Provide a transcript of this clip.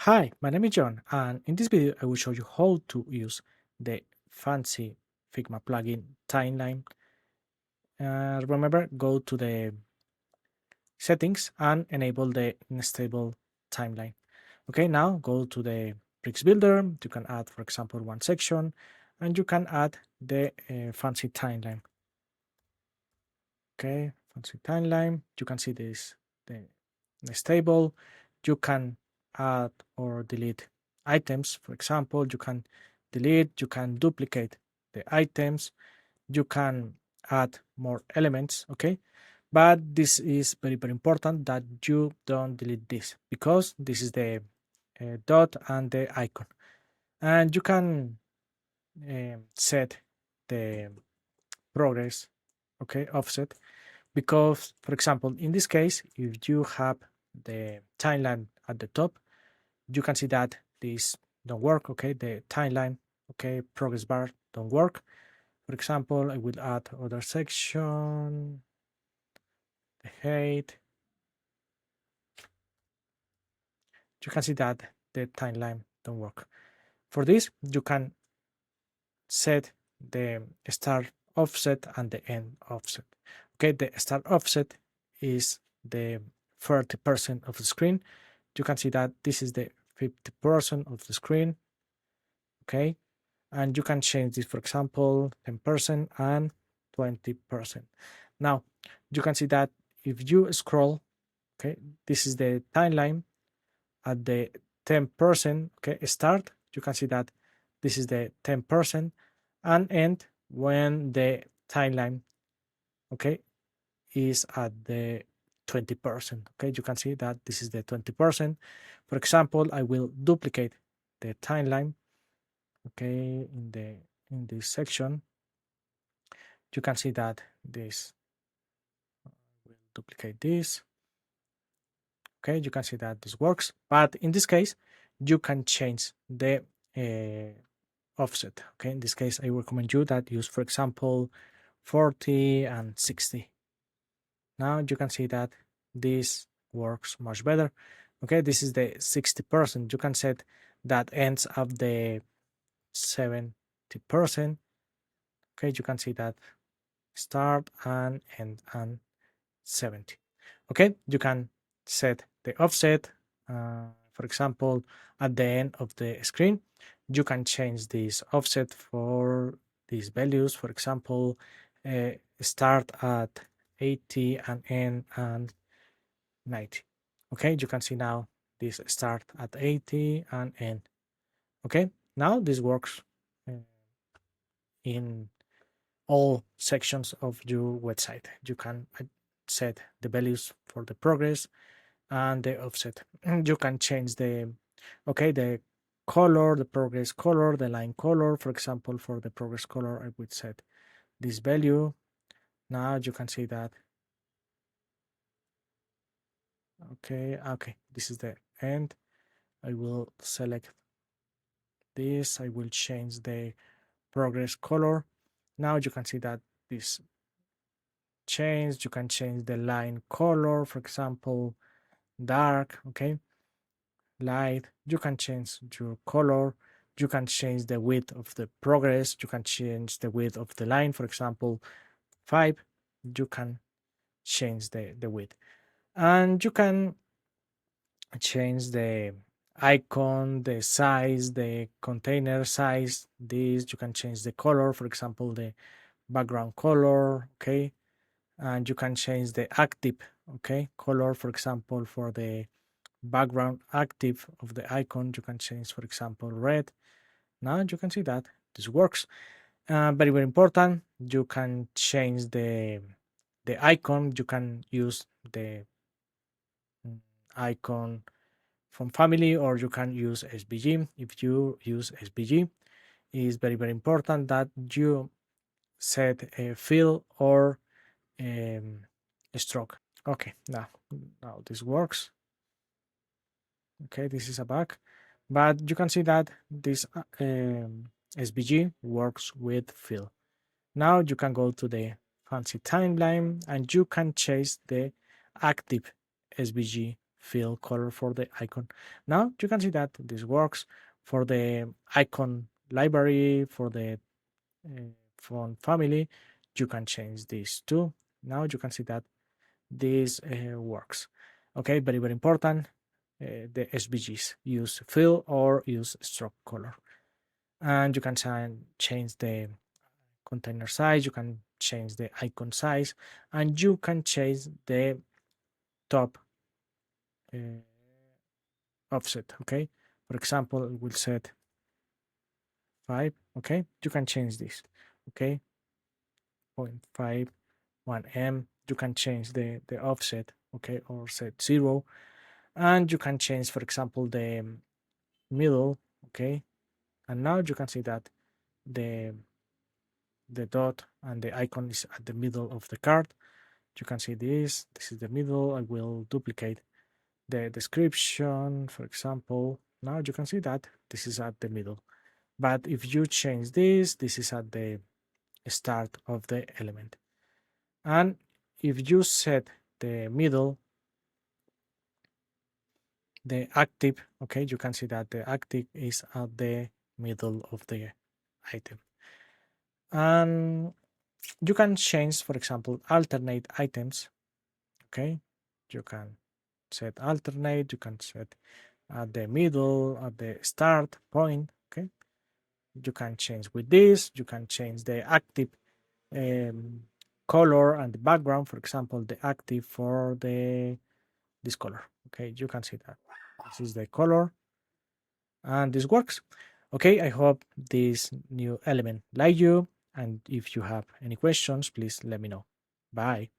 Hi, my name is John, and in this video I will show you how to use the fancy Figma plugin Timeline. Remember, go to the settings and enable the unstable timeline. Okay, now go to the bricks builder. You can add, for example, one section, and you can add the fancy timeline. Okay, fancy timeline. You can see this the table. You can add or delete items. For example, you can delete, you can duplicate the items, you can add more elements. Okay, but this is very important that you don't delete this because this is the dot and the icon, and you can set the progress, okay, offset, because for example in this case if you have the timeline at the top, you can see that this don't work. Okay, the timeline, okay, progress bar don't work. For example, I will add other section, the height. You can see that the timeline don't work. For this you can set the start offset and the end offset. Okay, the start offset is the 30% of the screen. You can see that this is the 50% of the screen. Okay, and you can change this, for example, 10% and 20%. Now you can see that if you scroll, okay, this is the timeline at the 10%, okay, start. You can see that this is the 10% and end when the timeline, okay, is at the 20%. Okay, you can see that this is the 20%. For example, I will duplicate the timeline, okay, in this section. You can see that this will duplicate this. Okay, you can see that this works, but in this case you can change the offset. Okay, in this case I recommend you that use, for example, 40 and 60. Now you can see that this works much better. Okay, this is the 60%. You can set that ends up the 70%. Okay, you can see that start and end and 70. Okay, you can set the offset, for example, at the end of the screen. You can change this offset for these values, for example, start at 80 and end and 90. Okay, you can see now this start at 80 and end. Okay, now this works in all sections of your website. You can set the values for the progress and the offset. You can change the, okay, the color, the progress color, the line color. For example, for the progress color, I would set this value. Now you can see that. Okay, this is the end. I will select this. I will change the progress color. Now you can see that this changed. You can change the line color, for example, dark, okay, light. You can change your color. You can change the width of the progress. You can change the width of the line, for example, 5. You can change the width, and you can change the icon, the size, the container size. This you can change the color, for example, the background color, okay, and you can change the active, okay, color. For example, for the background active of the icon, you can change, for example, red. Now you can see that this works. Very important, you can change the icon. You can use the icon from family, or you can use SVG. If you use SVG, it's very important that you set a fill or a stroke. Okay, now this works. Okay, this is a bug, but you can see that this SVG works with fill. Now you can go to the fancy timeline and you can chase the active SVG fill color for the icon. Now you can see that this works for the icon library, for the font family. You can change this too. Now you can see that this works. Okay, very, very important. The SVGs use fill or use stroke color. And you can change the container size, you can change the icon size, and you can change the top offset. Okay, for example, we'll set 5. Okay, you can change this. Okay, 0.51 m. You can change the offset. Okay, or set 0, and you can change, for example, the middle. Okay, and now you can see that the dot and the icon is at the middle of the card. You can see this is the middle. I will duplicate the description, for example. Now you can see that this is at the middle. But if you change this is at the start of the element. And if you set the middle, the active, okay, you can see that the active is at the middle of the item. And you can change, for example, alternate items. Okay, you can set alternate, you can set at the middle, at the start point. Okay, you can change with this, you can change the active color and the background. For example, the active for this color. Okay, you can see that this is the color and this works. Okay, I hope this new element like you, and if you have any questions, please let me know. Bye.